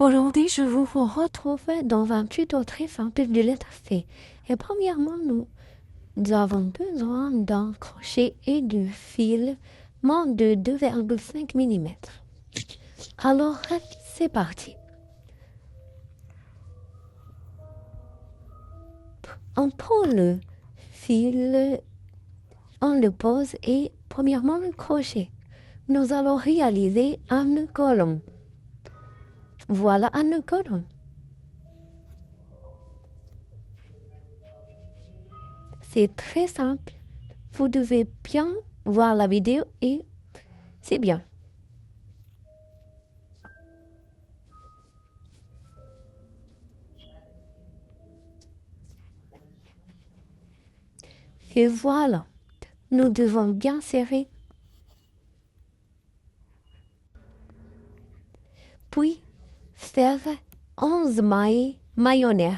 Aujourd'hui, je vous retrouve dans un tuto très simple de lettre C. Et premièrement, nous avons besoin d'un crochet et de fil de 2,5 mm. Alors, c'est parti. On prend le fil, on le pose et premièrement le crochet. Nous allons réaliser un nœud collant. Voilà un nœud collant. C'est très simple. Vous devez bien voir la vidéo et c'est bien. Et voilà, nous devons bien serrer. Puis, faire 11 mailles mayonnaise.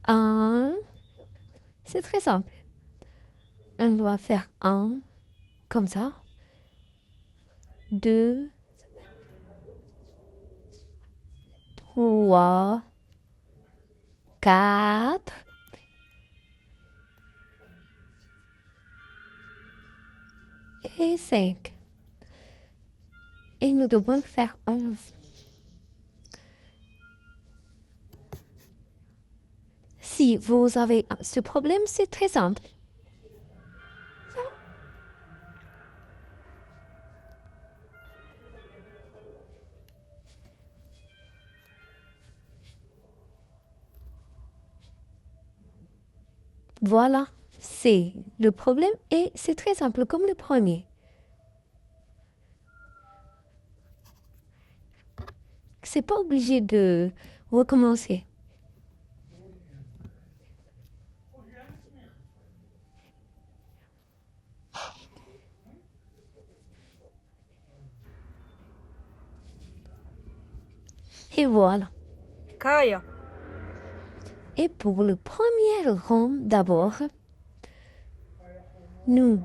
Un, c'est très simple. On doit faire un, comme ça. Deux, trois, quatre. Et 5. Et nous devons faire 11. Si vous avez ce problème, c'est très simple. Voilà, c'est le problème et c'est très simple comme le premier. C'est pas obligé de recommencer. Et voilà. Kaya. Et pour le premier rang d'abord, nous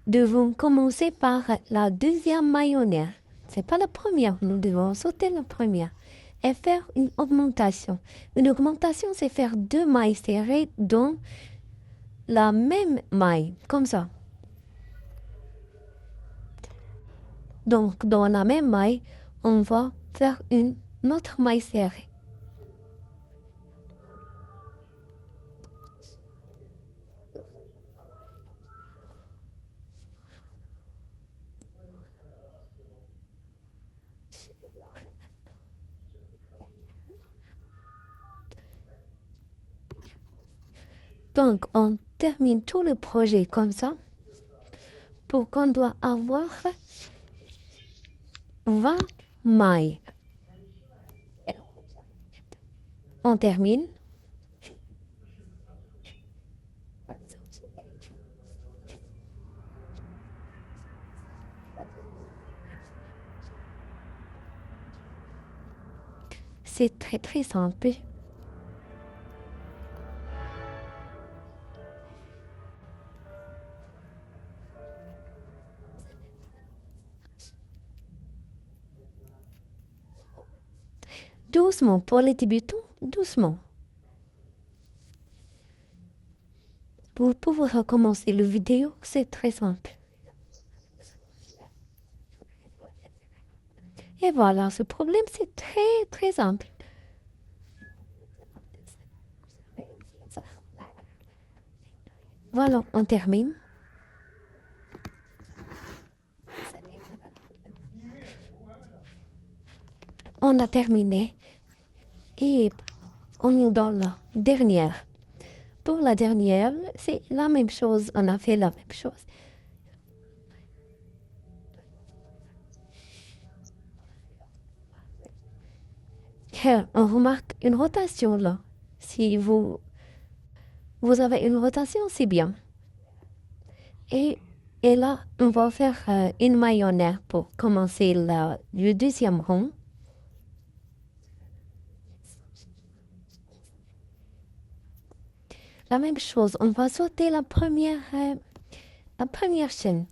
devons commencer par la deuxième mayonnaise. C'est pas la première, nous devons sauter la première et faire une augmentation. Une augmentation, c'est faire deux mailles serrées dans la même maille, comme ça. Donc, dans la même maille, on va faire une autre maille serrée. Donc, on termine tout le projet comme ça pour qu'on doit avoir 20 mailles. On termine. C'est très très simple. Doucement pour les débutants, doucement. Pour pouvoir recommencer le vidéo, c'est très simple. Et voilà, ce problème, c'est très très simple. Voilà, on termine. On a terminé. Et on est dans la dernière. Pour la dernière, c'est la même chose. On a fait la même chose. Et on remarque une rotation là. Si vous avez une rotation, c'est bien. Et, et là, on va faire une mayonnaise pour commencer le deuxième rang. la même chose. On va sauter la première chaîne.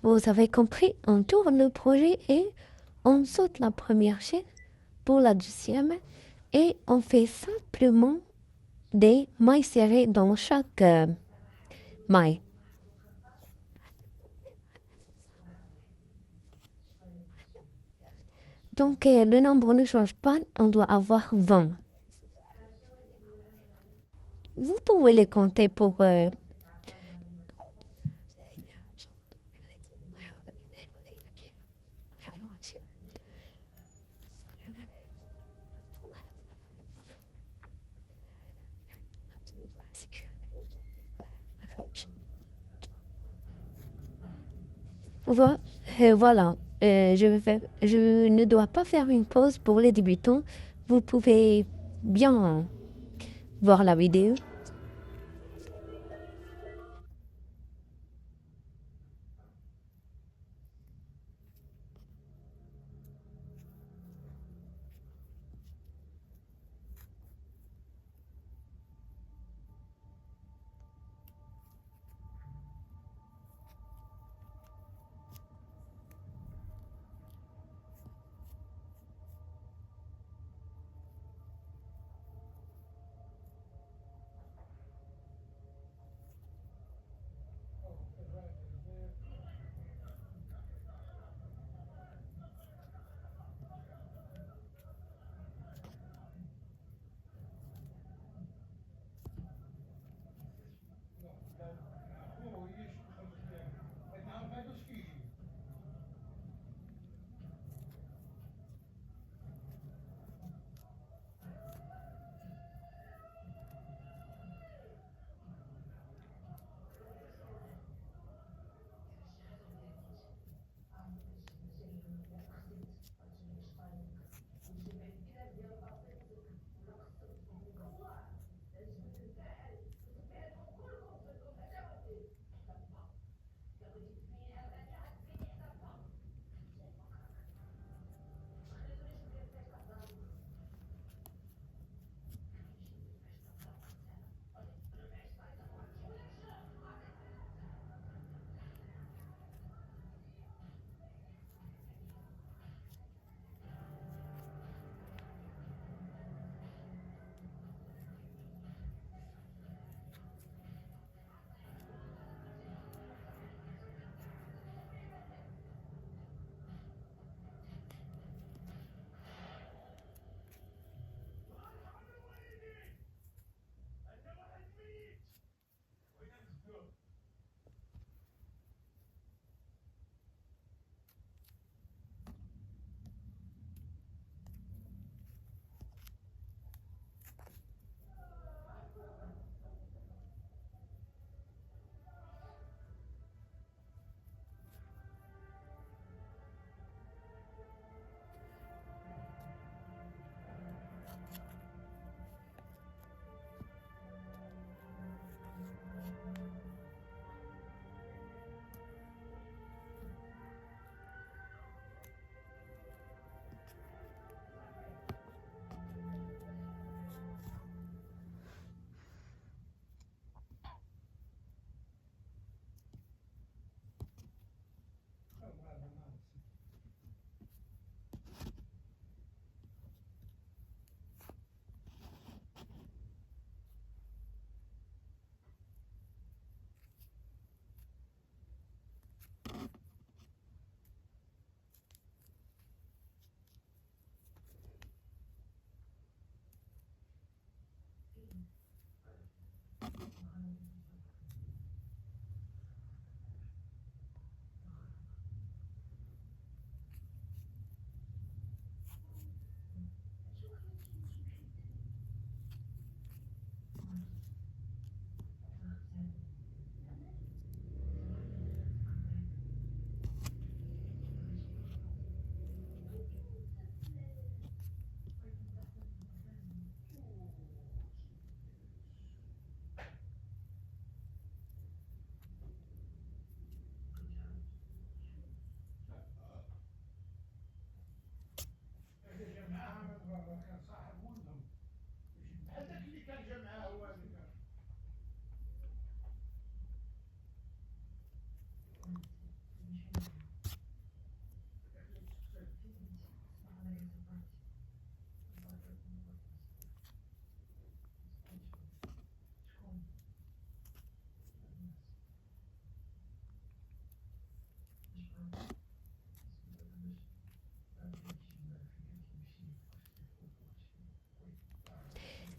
Vous avez compris, on tourne le projet et on saute la première chaîne pour la deuxième et on fait simplement des mailles serrées dans chaque maille. Donc le nombre ne change pas, on doit avoir 20. Vous pouvez les compter pour... voilà, je ne dois pas faire une pause pour les débutants. Vous pouvez bien voir la vidéo.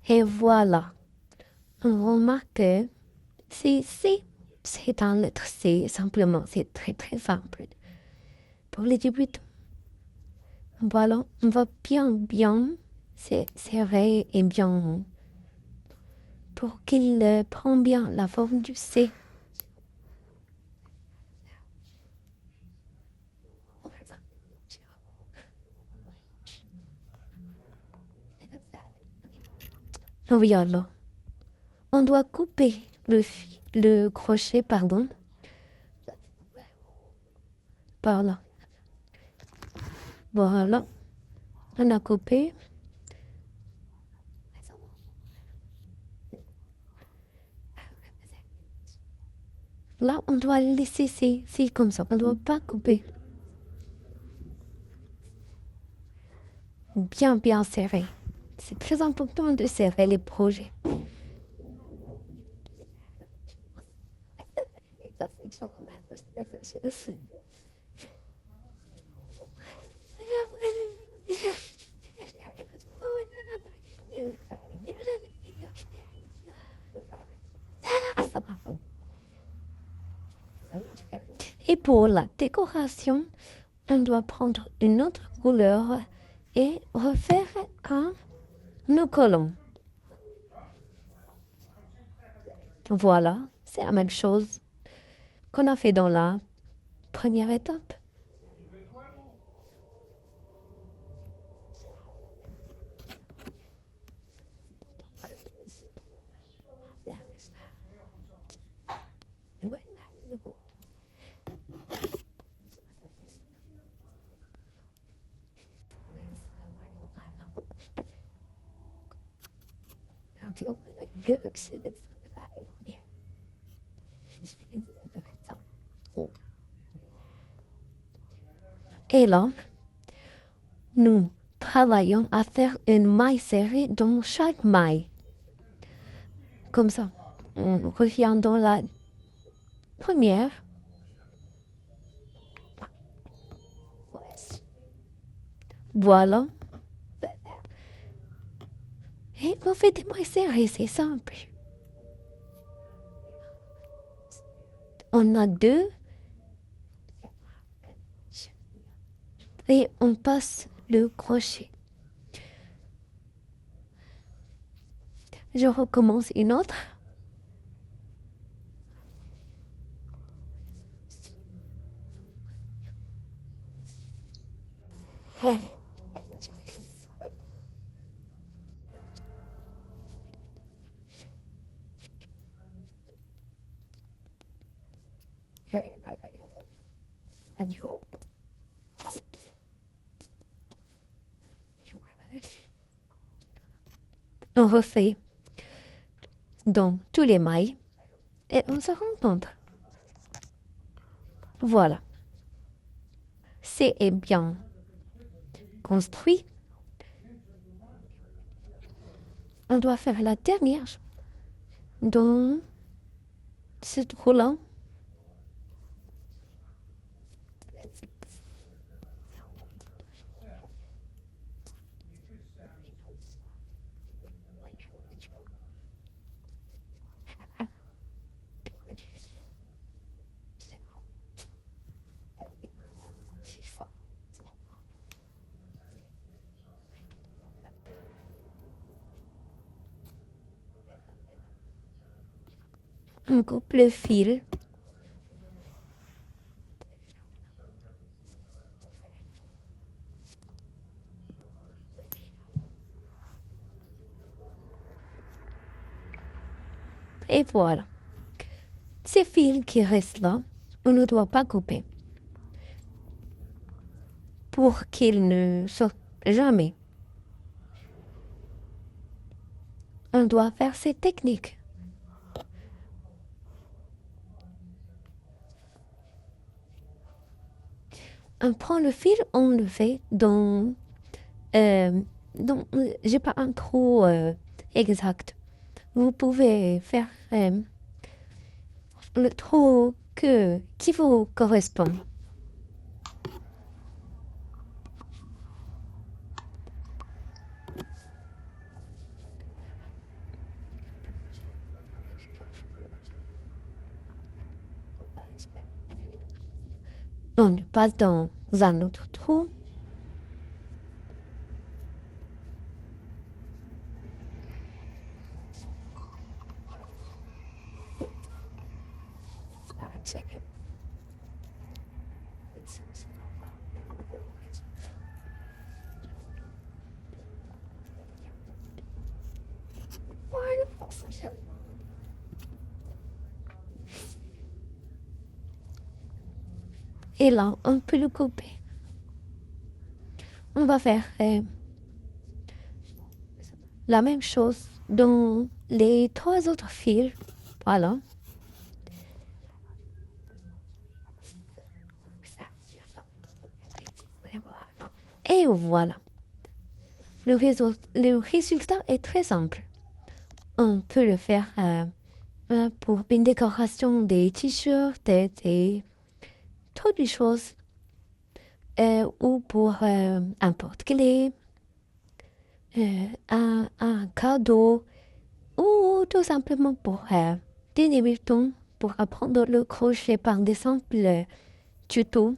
Et voilà. On remarque que c'est un lettre C, simplement, c'est très très simple. Pour les débutants, voilà, on va bien serrer et bien pour qu'il prenne bien la forme du C. Voilà. On doit couper le crochet, pardon, par là. Voilà. On a coupé. Là, on doit laisser, c'est comme ça. On ne doit pas couper. Bien serré. C'est très important de serrer les projets. Et pour la décoration, on doit prendre une autre couleur et refaire un colon. Voilà, c'est la même chose qu'on a fait dans la première étape. Et là, nous travaillons à faire une maille serrée dans chaque maille. Comme ça, on revient dans la première. Voilà. Et on fait des mailles serrées, c'est simple. On a deux. Et on passe le crochet. Je recommence une autre. On refait dans tous les mailles et on se rencontre. Voilà. C'est bien construit. On doit faire la dernière dans ce roulant. On coupe le fil. Et voilà. Ces fils qui restent là, on ne doit pas couper pour qu'ils ne sortent jamais. on doit faire ces techniques. On prend le fil, on le fait j'ai pas un trou exact. Vous pouvez faire le trou qui vous correspond. On passe dans un autre trou. Et là, on peut le couper. On va faire la même chose dans les 3 autres fils. Voilà. Et voilà. Le résultat est très simple. On peut le faire pour une décoration des t-shirts et toutes les choses. Ou pour un porte-clés, un cadeau, ou tout simplement pour des débutants, pour apprendre le crochet par des simples tutos.